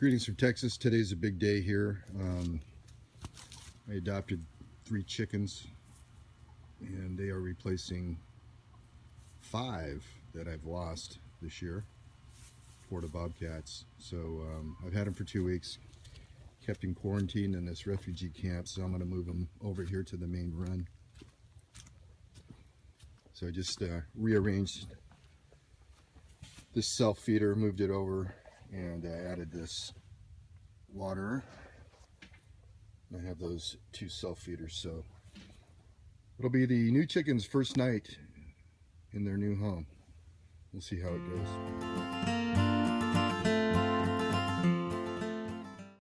Greetings from Texas. Today's a big day here. I adopted 3 chickens and they are replacing 5 that I've lost this year, Florida bobcats. So I've had them for 2 weeks, kept in quarantine in this refugee camp, so I'm going to move them over here to the main run. So I just rearranged this self-feeder, moved it over, and added this water. I have those 2 self-feeders, so it'll be the new chickens' first night in their new home. We'll see how it goes.